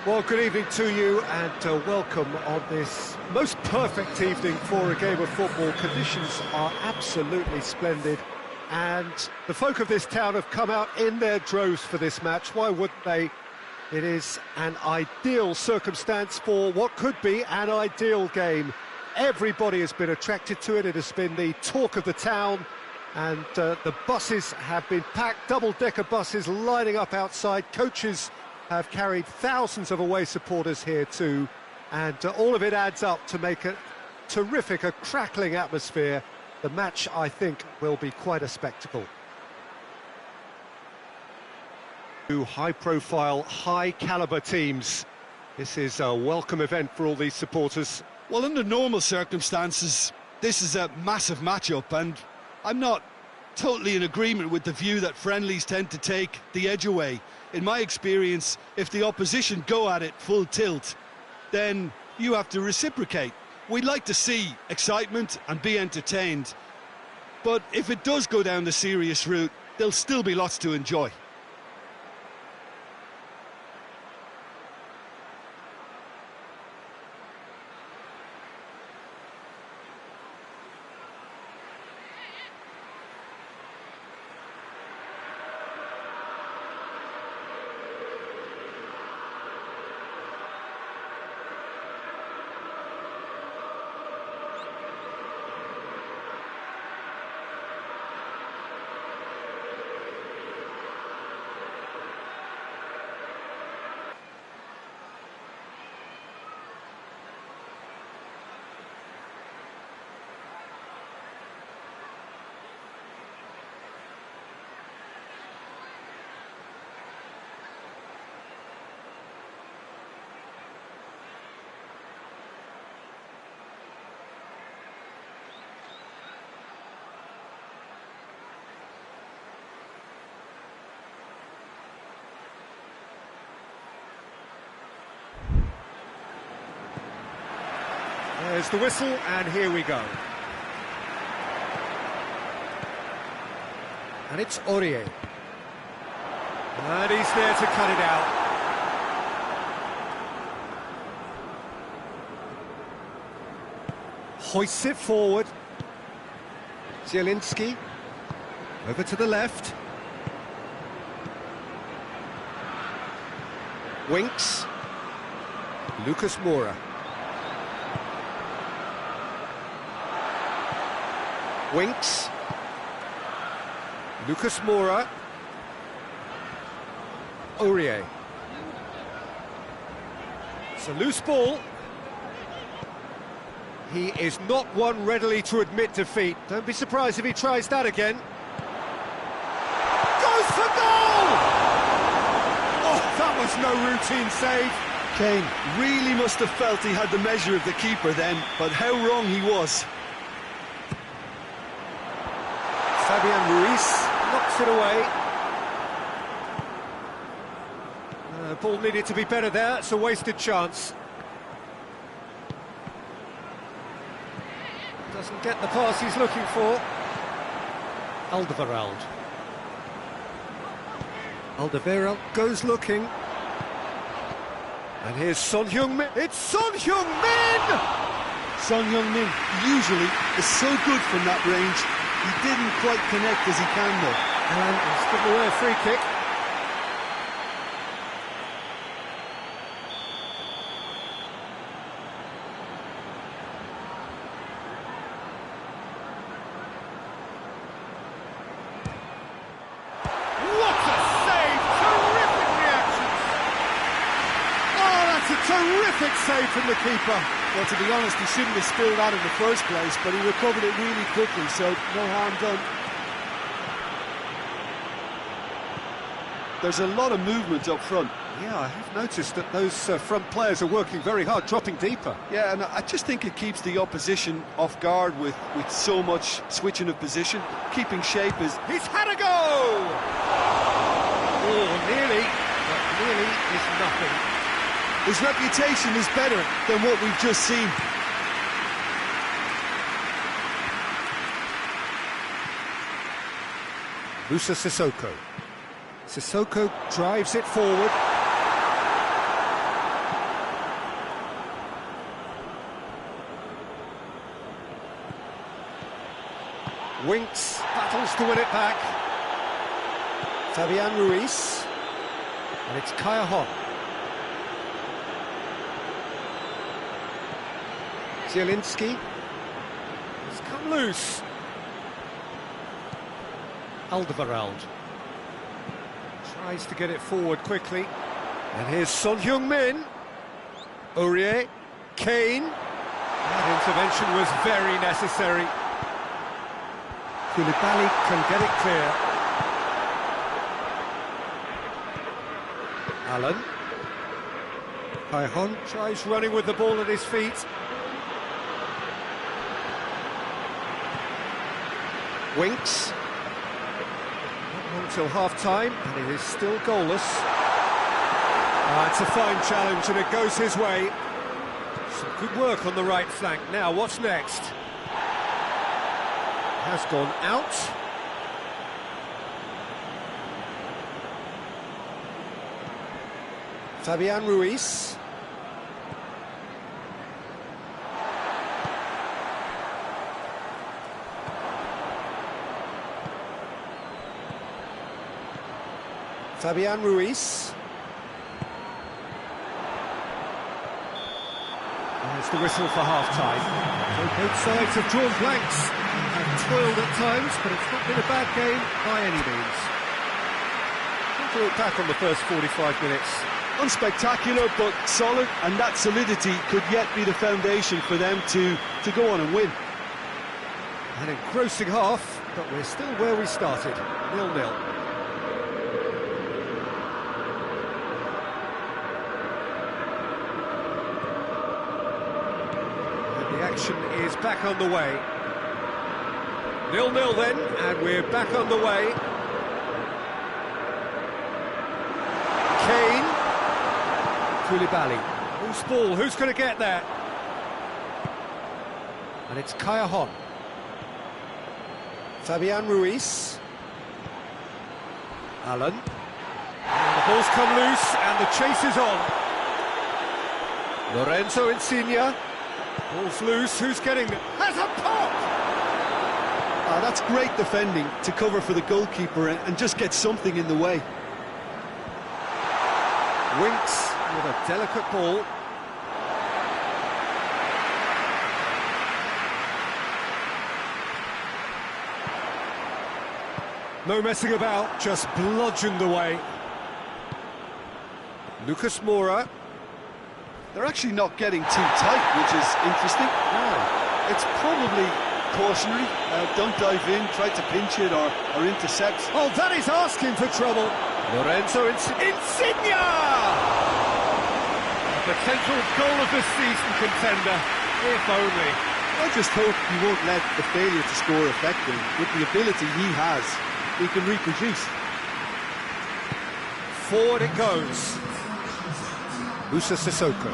Well, good evening to you and welcome on this most perfect evening for a game of football. Conditions are absolutely splendid and the folk of this town have come out in their droves for this match. Why wouldn't they? It is an ideal circumstance for what could be an ideal game. Everybody has been attracted to it. It has been the talk of the town, and the buses have been packed, double-decker buses lining up outside. Coaches have carried thousands of away supporters here too, and all of it adds up to make a terrific, a crackling atmosphere. The match, I think, will be quite a spectacle. Two high-profile, high-caliber teams. This is a welcome event for all these supporters. Well, under normal circumstances, this is a massive matchup, and I'm not totally in agreement with the view that friendlies tend to take the edge away. In my experience, if the opposition go at it full tilt, then you have to reciprocate. We'd like to see excitement and be entertained, but if it does go down the serious route, there'll still be lots to enjoy. There's the whistle, and here we go. And it's Aurier. And he's there to cut it out. Hoists it forward. Zielinski. Over to the left. Winks. Lucas Moura. Winks. Lucas Moura. Aurier. It's a loose ball. He is not one readily to admit defeat. Don't be surprised if he tries that again. Goes for goal! Oh, that was no routine save. Kane really must have felt he had the measure of the keeper then, but how wrong he was. Fabian Ruiz knocks it away. Ball needed to be better there. It's a wasted chance. Doesn't get the pass he's looking for. Alderweireld. Alderweireld goes looking. And here's Son Heung-min. It's Son Heung-min! Son Heung-min usually is so good from that range. He didn't quite connect as he can, though. And he's given away a free kick. What a save! Terrific reactions! Oh, that's a terrific save from the keeper. Well, to be honest, he shouldn't have spilled that in the first place, but he recovered it really quickly, so no harm done. There's a lot of movement up front. Yeah, I have noticed that those front players are working very hard, dropping deeper. Yeah, and I just think it keeps the opposition off guard with so much switching of position. Keeping shape is... He's had a go! Oh, nearly, but nearly is nothing. His reputation is better than what we've just seen. Moussa Sissoko. Sissoko drives it forward. Winks battles to win it back. Fabian Ruiz. And it's Kaya. Zielinski. It's come loose. Alderweireld. Tries to get it forward quickly. And here's Son Heung-min. Aurier. Kane. That intervention was very necessary. Koulibaly can get it clear. Allen. Kaihon tries running with the ball at his feet. Winks. Not long till half-time, and it is still goalless. It's a fine challenge, and it goes his way. Some good work on the right flank. Now, what's next? Has gone out. Fabian Ruiz. Fabian Ruiz. There's the whistle for half-time. So both sides have drawn blanks and have toiled at times, but it's not been a bad game by any means. What do you look back on the first 45 minutes? Unspectacular, but solid, and that solidity could yet be the foundation for them to go on and win. An engrossing half, but we're still where we started, 0-0. Action is back on the way. 0-0 then, and we're back on the way. Kane. Koulibaly. Who's ball? Who's going to get there? And it's Kaya. Fabian Ruiz. Allen. And the ball's come loose, and the chase is on. Lorenzo Insigne. Ball's loose, who's getting it? Has a pop! That's great defending to cover for the goalkeeper and just get something in the way. Winks with a delicate ball. No messing about, just bludgeoned away. Lucas Moura. They're actually not getting too tight, which is interesting. It's probably cautionary. Don't dive in, try to pinch it or intercept. Oh, that is asking for trouble. Lorenzo Insigne! A potential goal of the season contender, if only. I just hope he won't let the failure to score affect him. With the ability he has, he can reproduce. Forward it goes. Musa Sissoko.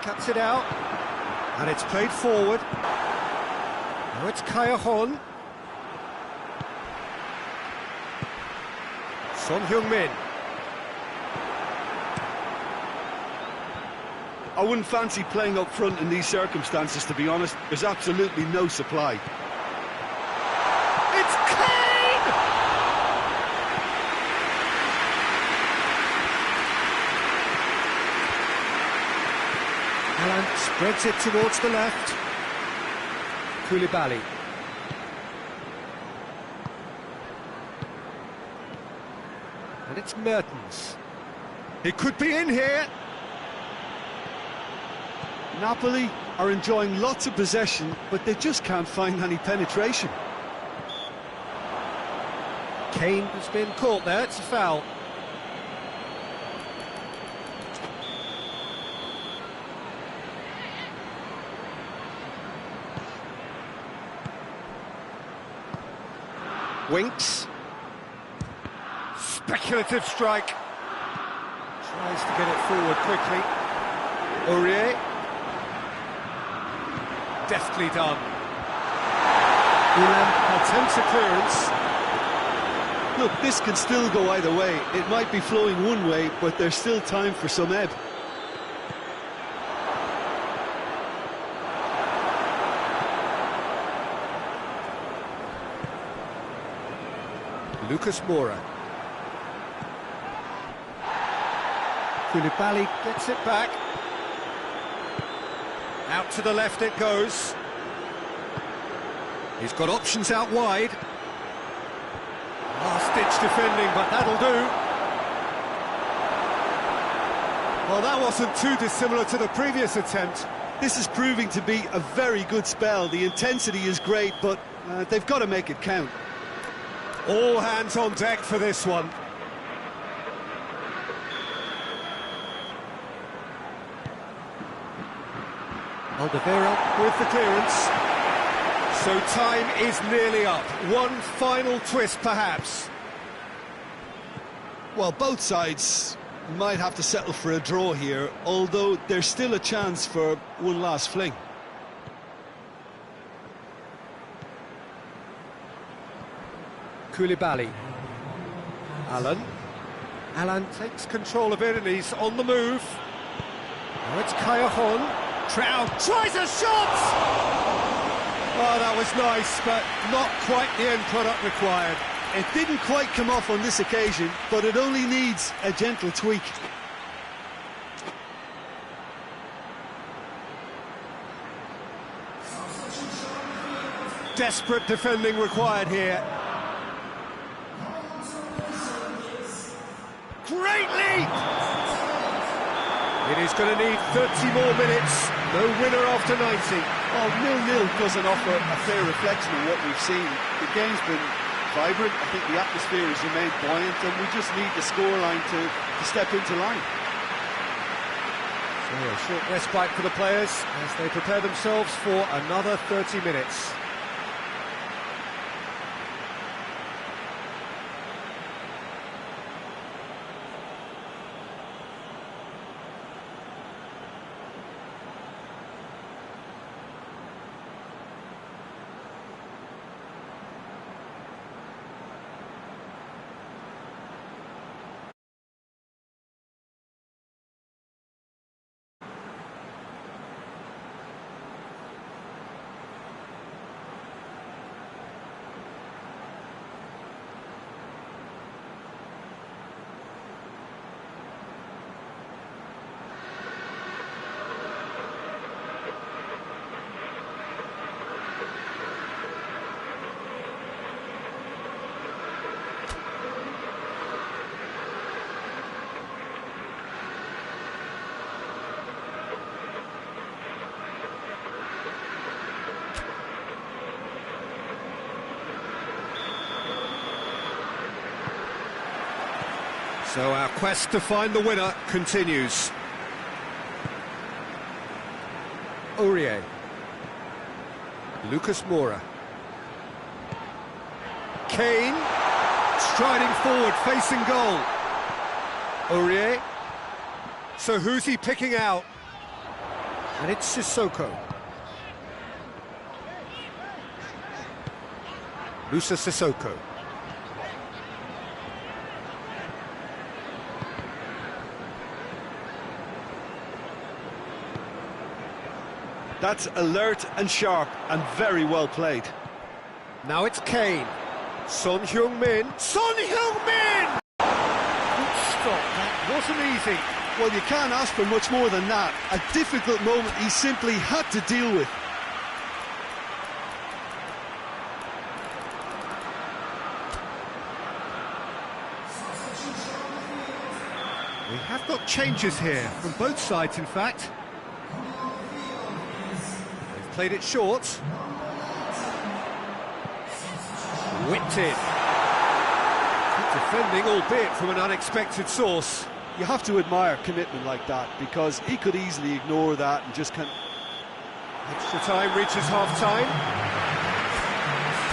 Cuts it out. And it's played forward. Now it's Kaya. Son Heung-min. I wouldn't fancy playing up front in these circumstances, to be honest. There's absolutely no supply. It's Kane! Alan spreads it towards the left. Koulibaly. And it's Mertens. He could be in here. Napoli are enjoying lots of possession, but they just can't find any penetration. Kane has been caught there, it's a foul. Winks. Speculative strike. Tries to get it forward quickly. Aurier. Deftly done. Malam attempts a clearance. Look, this can still go either way. It might be flowing one way, but there's still time for some ebb. Lucas Moura. Koulibaly gets it back. Out to the left it goes. He's got options out wide. Last-ditch defending, but that'll do. Well, that wasn't too dissimilar to the previous attempt. This is proving to be a very good spell. The intensity is great, but they've got to make it count. All hands on deck for this one. Alderweireld with the clearance. So time is nearly up. One final twist, perhaps. Well, both sides might have to settle for a draw here, although there's still a chance for one last fling. Koulibaly. Alan takes control of it and he's on the move. Now it's Callejon. Trout tries a shot! Oh, that was nice, but not quite the end product required. It didn't quite come off on this occasion, but it only needs a gentle tweak. Desperate defending required here. Great lead! It is going to need 30 more minutes. No winner after 90. Well, 0-0 doesn't offer a fair reflection of what we've seen. The game's been vibrant. I think the atmosphere has remained buoyant, and we just need the scoreline to step into line. So a short respite for the players as they prepare themselves for another 30 minutes. So our quest to find the winner continues. Aurier. Lucas Moura. Kane. Striding forward, facing goal. Aurier. So who's he picking out? And it's Sissoko. Moussa Sissoko. That's alert and sharp and very well played. Now it's Kane. Son Heung-min. Son Heung-min! Good stop, that wasn't easy. Well, you can't ask for much more than that. A difficult moment he simply had to deal with. We have got changes here, from both sides in fact. They've played it short. Whipped in. Good defending, albeit from an unexpected source. You have to admire commitment like that, because he could easily ignore that and just can't. Extra time reaches half-time.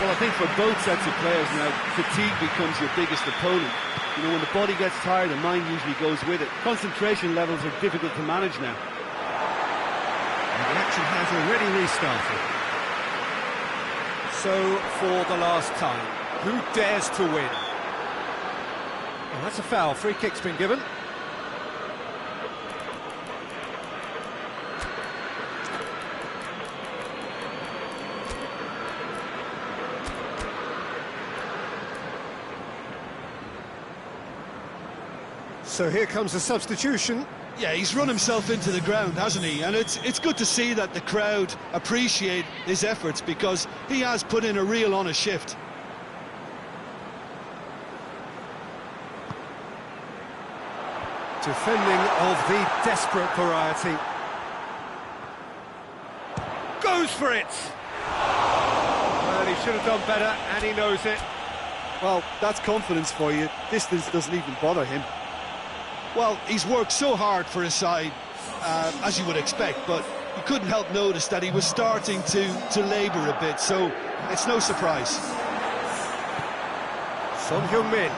Well, I think for both sets of players now, fatigue becomes your biggest opponent. You know, when the body gets tired, the mind usually goes with it. Concentration levels are difficult to manage now. And the action has already restarted. So, for the last time, who dares to win? Well, that's a foul. Free kick's been given. So here comes a substitution. Yeah, he's run himself into the ground, hasn't he? And it's good to see that the crowd appreciate his efforts, because he has put in a real honest shift. Defending of the desperate variety. Goes for it! Well, he should have done better, and he knows it. Well, that's confidence for you. Distance doesn't even bother him. Well, he's worked so hard for his side, as you would expect, but you couldn't help notice that he was starting to labour a bit, so it's no surprise. Son Heung-min.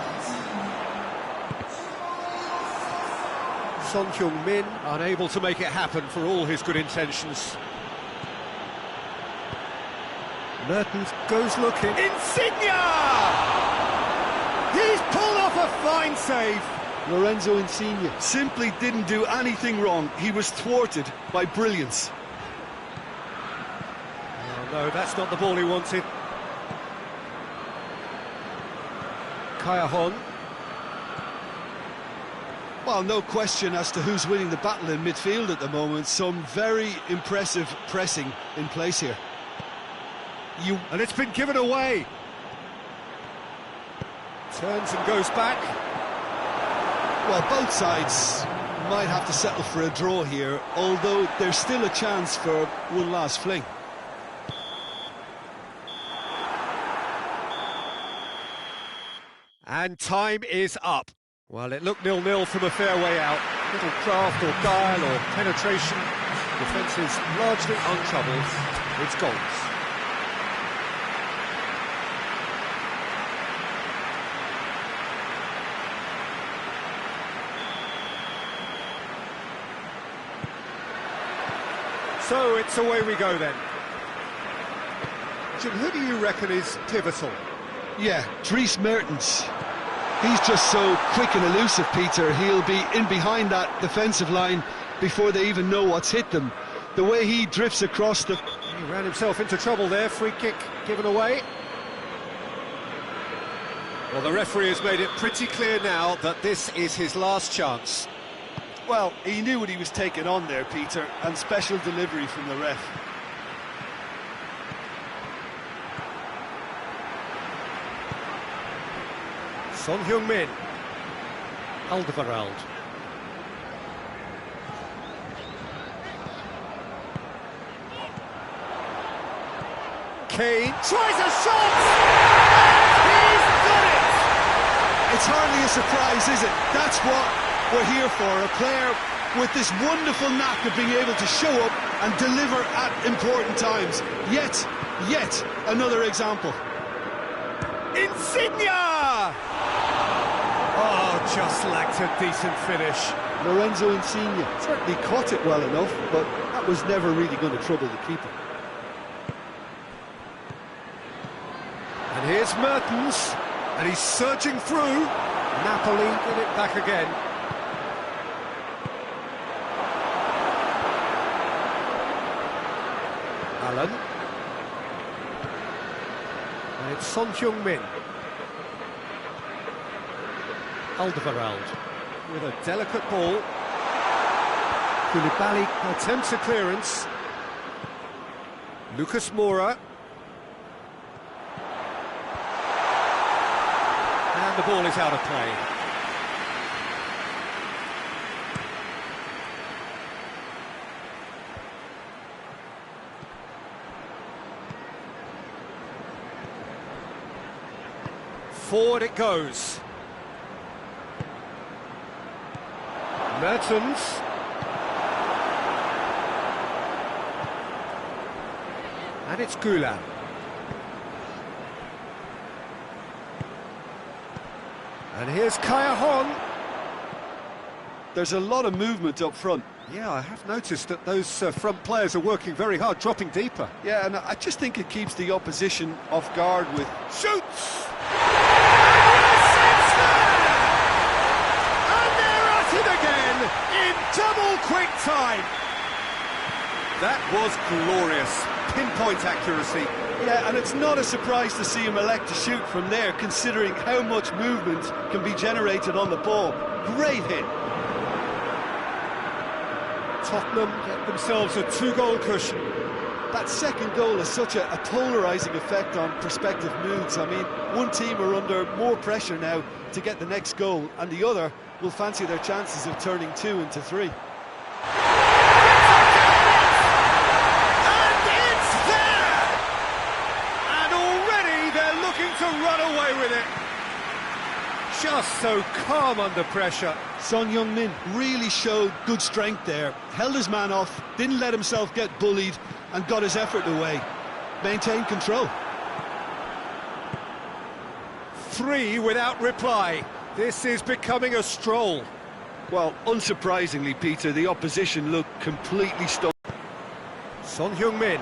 Son Heung-min unable to make it happen for all his good intentions. Mertens goes looking. Insigne! He's pulled off a fine save. Lorenzo Insigne simply didn't do anything wrong. He was thwarted by brilliance. Oh no, that's not the ball he wanted. Kaya-hon. Well, no question as to who's winning the battle in midfield at the moment. Some very impressive pressing in place here. And it's been given away. Turns and goes back. Well, both sides might have to settle for a draw here, although there's still a chance for one last fling. And time is up. Well, it looked 0-0 from a fair way out. Little craft or guile or penetration. Defence is largely untroubled. It's goals. So it's away we go then. Jim, who do you reckon is pivotal? Yeah, Dries Mertens. He's just so quick and elusive, Peter. He'll be in behind that defensive line before they even know what's hit them. The way he drifts across the... He ran himself into trouble there. Free kick given away. Well, the referee has made it pretty clear now that this is his last chance. Well, he knew what he was taking on there, Peter, and special delivery from the ref. Son Heung-min. Alderweireld. Kane tries a shot! He's done it! It's hardly a surprise, is it? That's what we're here for, a player with this wonderful knack of being able to show up and deliver at important times. Yet another example. Insigne! Oh, just lacked a decent finish. Lorenzo Insigne certainly caught it well enough, but that was never really going to trouble the keeper. And here's Mertens, and he's surging through. Napoli get it back again. Allen. And it's Son Heung-min. Alderweireld with a delicate ball. Koulibaly attempts a clearance. Lucas Moura. And the ball is out of play. Forward it goes. Mertens. And it's Güler. And here's Kaya-hon. There's a lot of movement up front. Yeah, I have noticed that those front players are working very hard, dropping deeper. Yeah, and I just think it keeps the opposition off guard with... Shoots! And they're at it again in double quick time. That was glorious. pinpoint accuracy. Yeah, and it's not a surprise to see him elect to shoot from there, considering how much movement can be generated on the ball. Great hit. Tottenham get themselves a 2-goal cushion. That second goal has such a polarising effect on prospective moods. I mean, one team are under more pressure now to get the next goal, and the other will fancy their chances of turning 2 into 3. And it's there! And already they're looking to run away with it. Just so calm under pressure. Son Heung-min really showed good strength there, held his man off, didn't let himself get bullied, and got his effort away. Maintained control. 3 without reply. This is becoming a stroll. Well, unsurprisingly, Peter, the opposition looked completely stunned. Son Heung-min.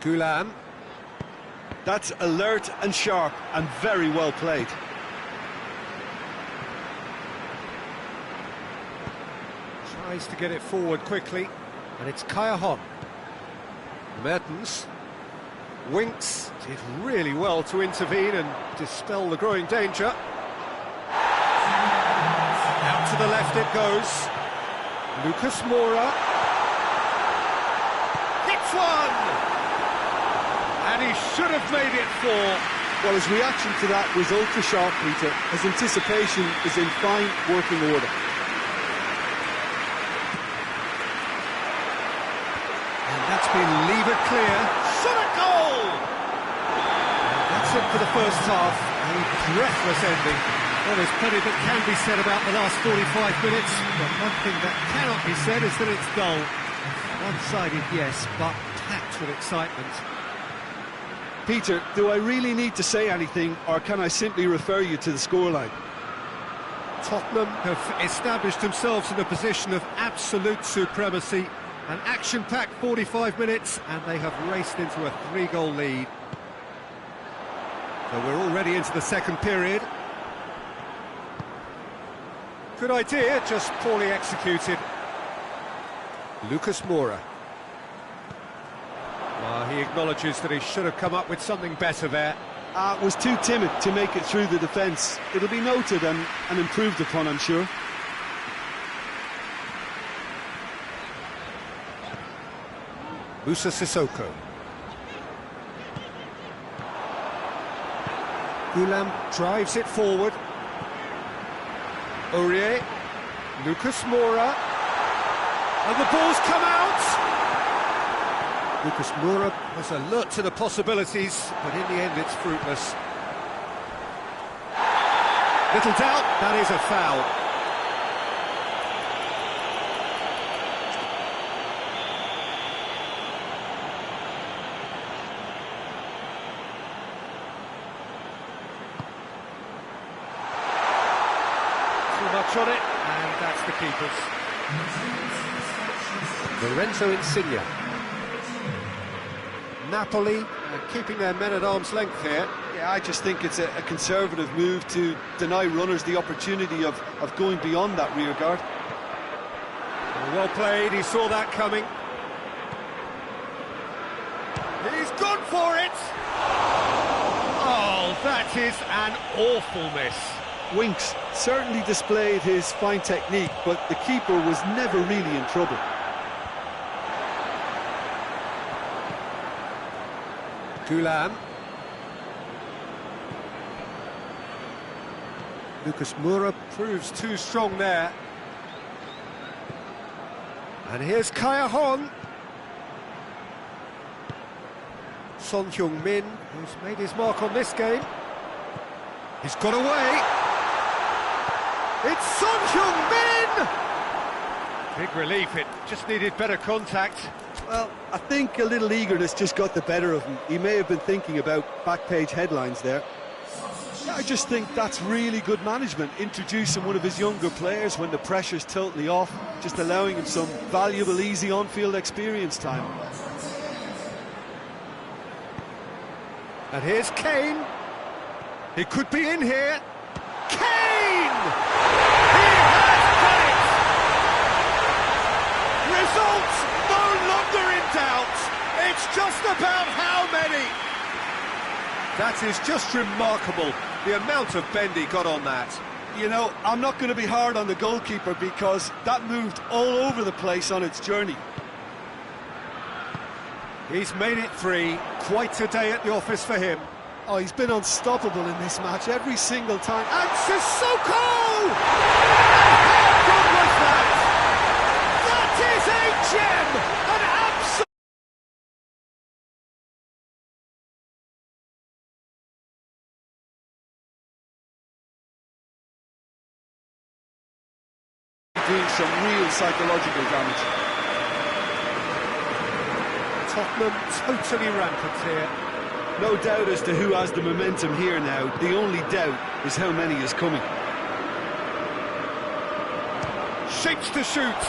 Gulam. That's alert and sharp and very well played. Tries to get it forward quickly, and it's Kaya Hon. Mertens. Winks did really well to intervene and dispel the growing danger. Out to the left it goes. Lucas Moura. Hits one! And he should have made it 4. Well, his reaction to that was ultra-sharp, Peter. His anticipation is in fine working order. And that's been levered clear. Shot a goal! And that's it for the first half. A breathless ending. Well, there's plenty that can be said about the last 45 minutes, but one thing that cannot be said is that it's dull. One-sided, yes, but packed with excitement. Peter, do I really need to say anything, or can I simply refer you to the scoreline? Tottenham have established themselves in a position of absolute supremacy. An action-packed 45 minutes, and they have raced into a 3-goal lead. So we're already into the second period. Good idea, just poorly executed. Lucas Moura. Well, he acknowledges that he should have come up with something better there. Was too timid to make it through the defence. It'll be noted and improved upon, I'm sure. Musa Sissoko. Gulam drives it forward. Aurier. Lucas Moura. And the ball's come out! Lucas Moura was alert to the possibilities, but in the end it's fruitless. Little doubt, that is a foul. Too much on it, and that's the keeper's. Lorenzo Insigne. Napoli keeping their men at arm's length here. Yeah, I just think it's a conservative move to deny runners the opportunity of going beyond that rear guard. Well played, he saw that coming. He's gone for it! Oh, that is an awful miss. Winks certainly displayed his fine technique, but the keeper was never really in trouble. Gulam. Lucas Moura proves too strong there. And here's Kaya Hon. Son Heung-min, who's made his mark on this game. He's got away. It's Son Heung-min! Big relief, it just needed better contact. Well, I think a little eagerness just got the better of him. He may have been thinking about back-page headlines there. I just think that's really good management, introducing one of his younger players when the pressure's totally off, just allowing him some valuable, easy on-field experience time. And here's Kane. He could be in here. Kane! He has done it! about how many? That is just remarkable, the amount of bend he got on that. You know, I'm not going to be hard on the goalkeeper because that moved all over the place on its journey. He's made it 3, quite a day at the office for him. Oh, he's been unstoppable in this match every single time. And Sissoko! How good was that? That is a gem! An absolute... Doing some real psychological damage. Tottenham totally rampant here. No doubt as to who has the momentum here now. The only doubt is how many is coming. Shapes to shoot.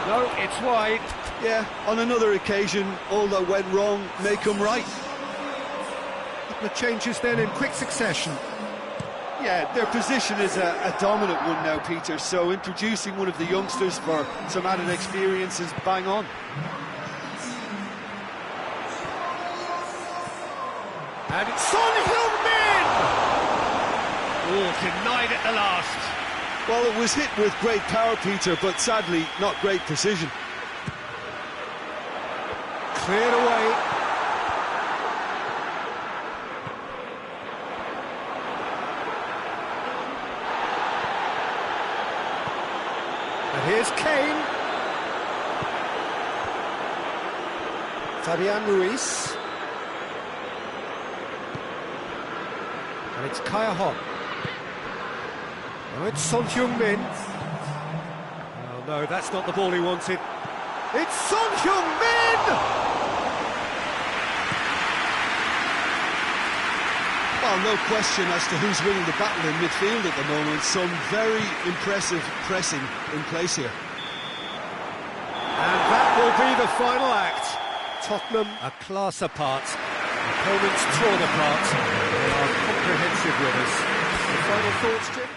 No, it's wide. Yeah, on another occasion, all that went wrong may come right. The changes then in quick succession. Yeah, their position is a dominant one now, Peter, so introducing one of the youngsters for some added experience is bang on. And it's Son Heung-min! Oh, denied at the last. Well, it was hit with great power, Peter, but sadly, not great precision. Cleared away. And here's Kane. Fabian Ruiz. And it's Kaya Hon. Oh, it's Son Heung-min. Oh no, that's not the ball he wanted. It's Son Heung-min! Well, no question as to who's winning the battle in midfield at the moment. Some very impressive pressing in place here. And that will be the final act. Tottenham a class apart. Opponents torn apart. They are comprehensive winners. The final thoughts, Jim?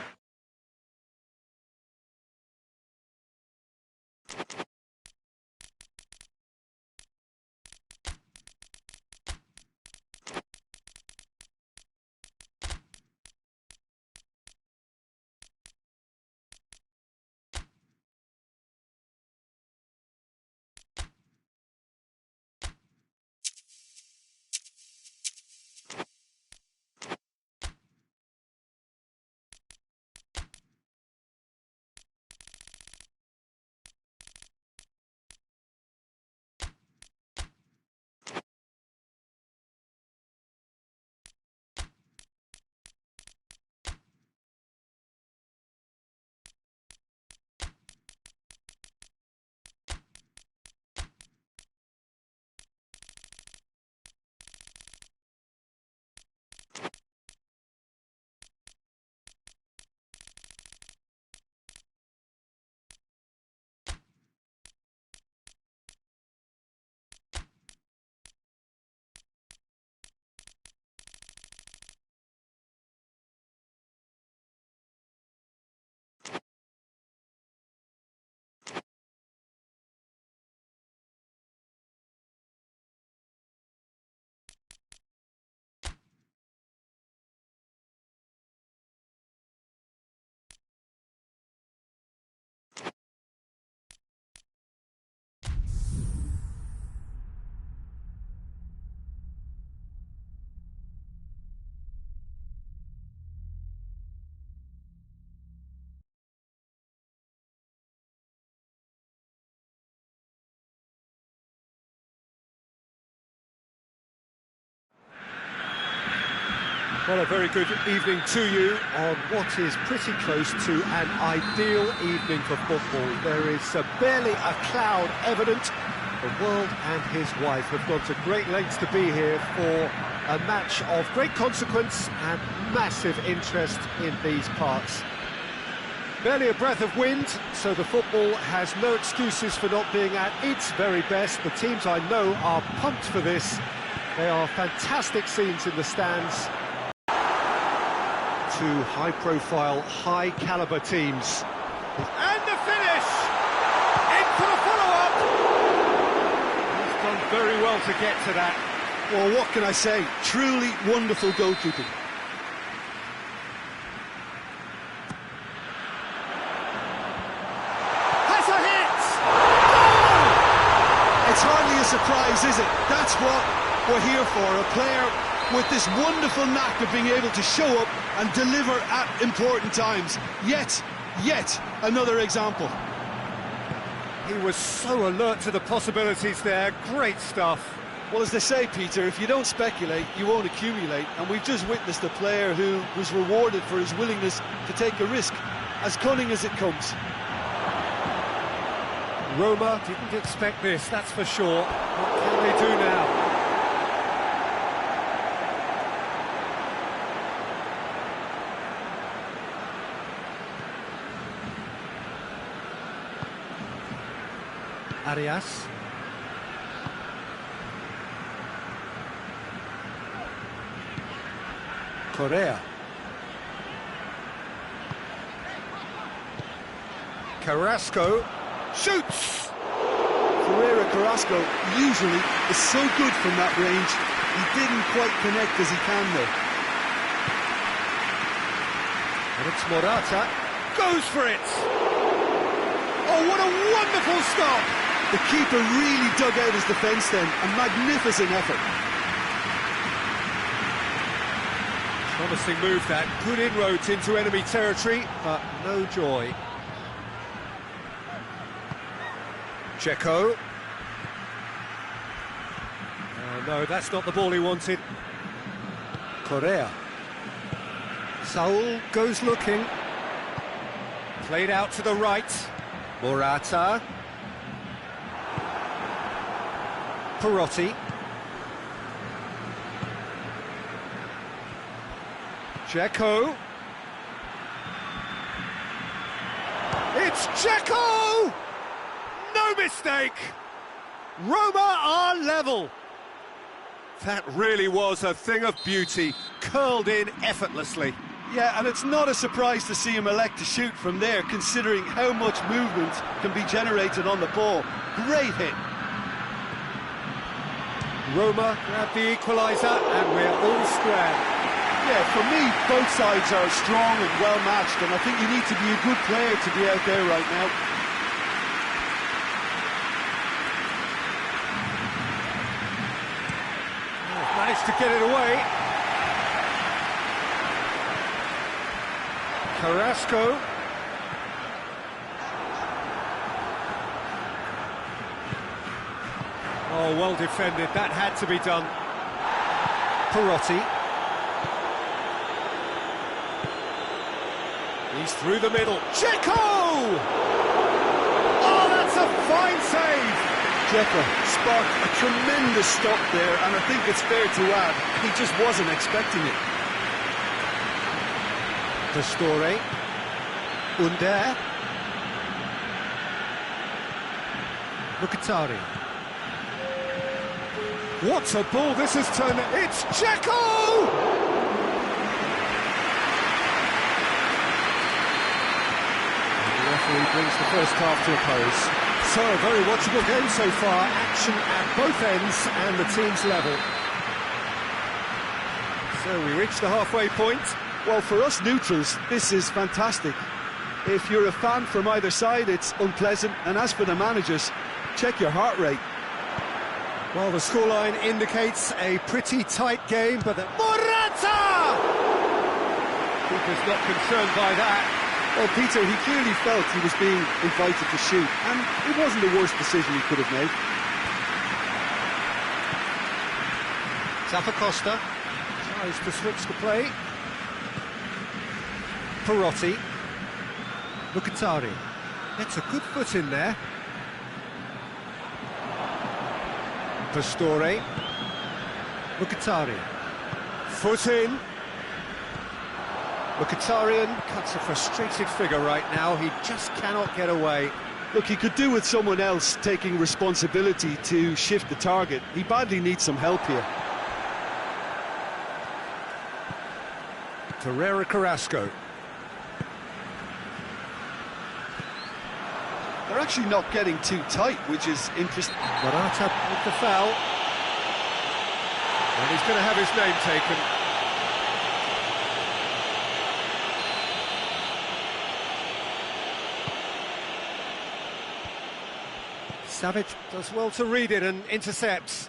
Well, a very good evening to you on what is pretty close to an ideal evening for football. There is barely a cloud evident. The world and his wife have gone to great lengths to be here for a match of great consequence and massive interest in these parts. Barely a breath of wind, so the football has no excuses for not being at its very best. The teams I know are pumped for this. They are fantastic scenes in the stands. Two high-profile, high-caliber teams. And the finish! In for the follow-up! He's done very well. well to get to that. Well, what can I say? Truly wonderful goalkeeping. Has a hit! It's hardly a surprise, is it? That's what we're here for. A player with this wonderful knack of being able to show up and deliver at important times. Yet another example. He was so alert to the possibilities there. Great stuff. Well, as they say, Peter, if you don't speculate, you won't accumulate. And we've just witnessed a player who was rewarded for his willingness to take a risk, as cunning as it comes. Roma didn't expect this, that's for sure. What can they do now? Arias. Correa. Carrasco shoots! Carrasco usually is so good from that range. He didn't quite connect as he can though. And it's Morata. Goes for it! Oh, what a wonderful stop! The keeper really dug out his defence then. A magnificent effort. Promising move that. Good inroads into enemy territory, but no joy. Checo. Oh no, that's not the ball he wanted. Correa. Saul goes looking. Played out to the right. Morata. Perotti. Checo. It's Checo! No mistake! Roma are level. That really was a thing of beauty, curled in effortlessly. Yeah, and it's not a surprise to see him elect to shoot from there, considering how much movement can be generated on the ball. Great hit. Roma grab the equaliser, and we're all square. Yeah, for me, both sides are strong and well-matched, and I think you need to be a good player to be out there right now. Managed to get it away. Carrasco. Oh, well defended. That had to be done. Perotti. He's through the middle. Checo! Oh, that's a fine save! Checo sparked a tremendous stop there, and I think it's fair to add, he just wasn't expecting it. Pastore. Under. Mkhitaryan. What a ball this has turned. It's Checo! And the referee brings the first half to a close. So, a very watchable game so far. Action at both ends and the team's level. So we reach the halfway point. Well, for us neutrals, this is fantastic. If you're a fan from either side, it's unpleasant. And as for the managers, check your heart rate. Well, the scoreline indicates a pretty tight game, but Morata! Keeper's not concerned by that. Well, Peter, he clearly felt he was being invited to shoot, and it wasn't the worst decision he could have made. Zappacosta tries to switch the play. Perotti. Mkhitaryan gets a good foot in there. Pastore. Mkhitaryan. Foot in. Mkhitaryan cuts a frustrated figure right now. He just cannot get away. Look, he could do with someone else taking responsibility to shift the target. He badly needs some help here. Ferreira Carrasco. They're actually not getting too tight, which is interesting. Morata with the foul. And he's going to have his name taken. Savic does well to read it and intercepts.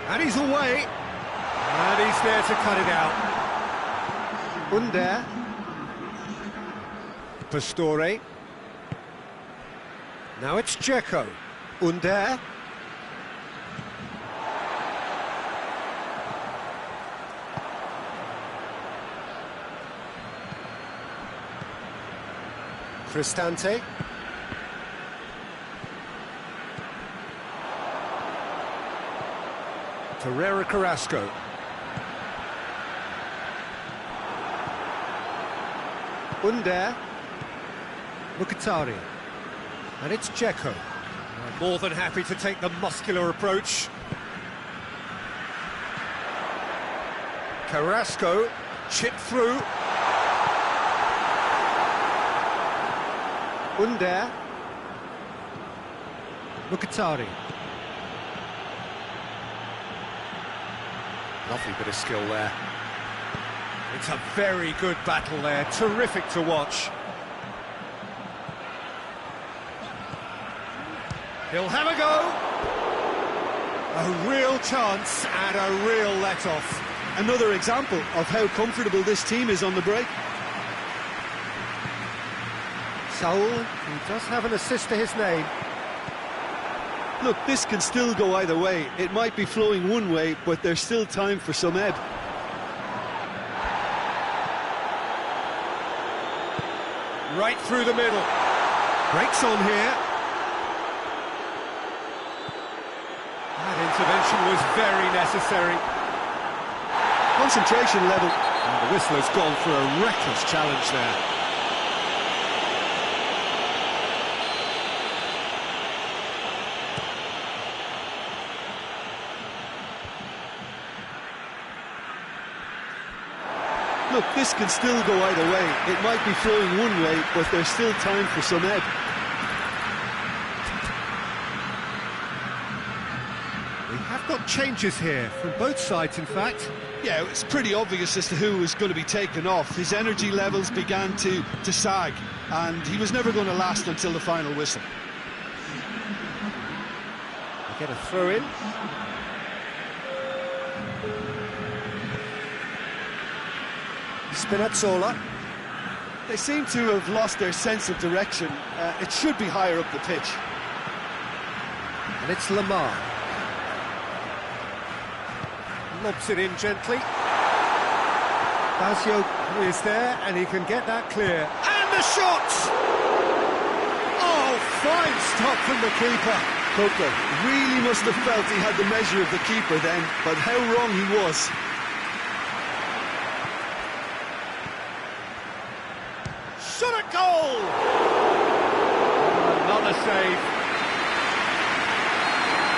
And he's away. And he's there to cut it out. Under. Pastore. Now it's Dzeko. Under. Cristante. Torreira Carrasco. Under. Mkhitaryan. And it's Dzeko. More than happy to take the muscular approach. Carrasco, chip through. Under. Mkhitaryan. Lovely bit of skill there. It's a very good battle there, terrific to watch. He'll have a go. A real chance and a real let-off. Another example of how comfortable this team is on the break. Saul, he does have an assist to his name. Look, this can still go either way. It might be flowing one way, but there's still time for some ebb. Right through the middle. Breaks on here. That intervention was very necessary. Concentration level. And the whistler's gone for a reckless challenge there. Look, this can still go either way. It might be flowing one way, but there's still time for some ebb. We have got changes here, from both sides in fact. Yeah, it's pretty obvious as to who was going to be taken off. His energy levels began to sag, and he was never going to last until the final whistle. We get a throw in. Spinazzola. They seem to have lost their sense of direction. It should be higher up the pitch. And it's Lamar. Lobs it in gently. Basio is there, and he can get that clear. And the shot! Oh, fine stop from the keeper. Coker really must have felt he had the measure of the keeper then, but how wrong he was. Shot a goal! Another save.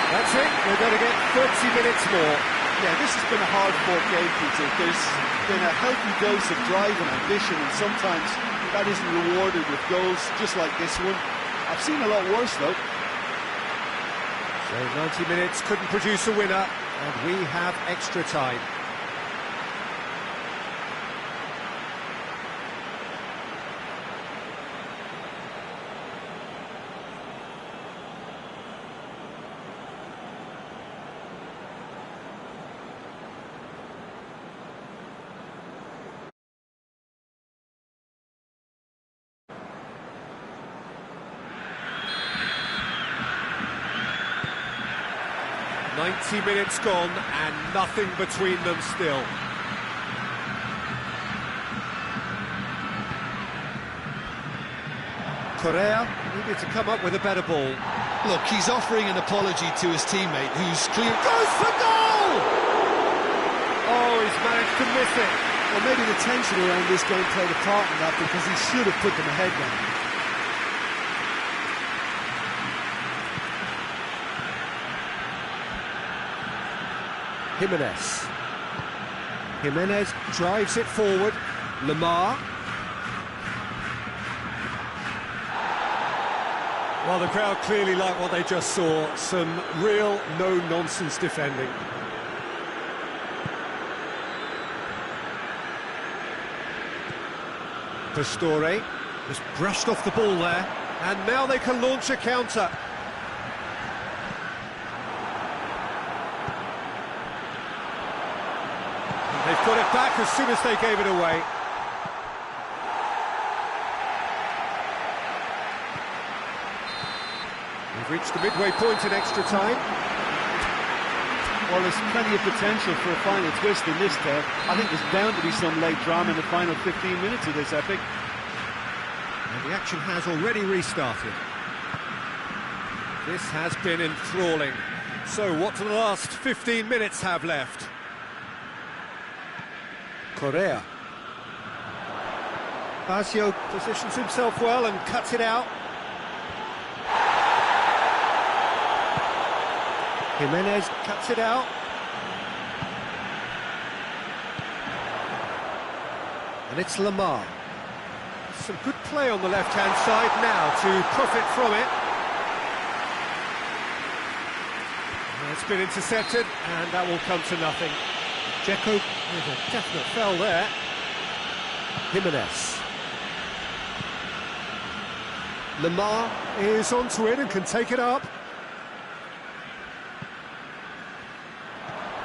That's it, we're going to get 30 minutes more. Yeah, this has been a hard-fought game, Peter. There's been a healthy dose of drive and ambition, and sometimes that isn't rewarded with goals, just like this one. I've seen a lot worse, though. So 90 minutes couldn't produce a winner, and we have extra time. "90 minutes gone and nothing between them still." Correa needed to come up with a better ball. Look, he's offering an apology to his teammate, who's clear. Goes for goal! Oh, he's managed to miss it. Well, maybe the tension around this game played a part in that, because he should have put them ahead now. Jimenez drives it forward. Lamar. Well, the crowd clearly like what they just saw. Some real no-nonsense defending. Pastore just brushed off the ball there, and now they can launch a counter. And they've got it back as soon as they gave it away. We've reached the midway point in extra time. Well, there's plenty of potential for a final twist in this tale. I think there's bound to be some late drama in the final 15 minutes of this epic. And the action has already restarted. This has been enthralling. So what do the last 15 minutes have left? Correa. Basio positions himself well and cuts it out. Jimenez cuts it out. And it's Lamar. Some good play on the left-hand side now to profit from it. And it's been intercepted, and that will come to nothing. Dzeko with a definite foul there. Jimenez. Lamar is onto it and can take it up.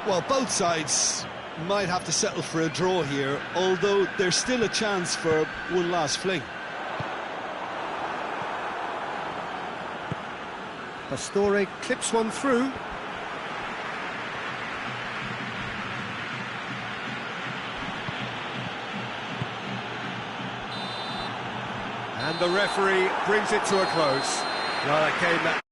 Well, both sides might have to settle for a draw here, although there's still a chance for one last fling. Pastore clips one through. And the referee brings it to a close. Well, that game that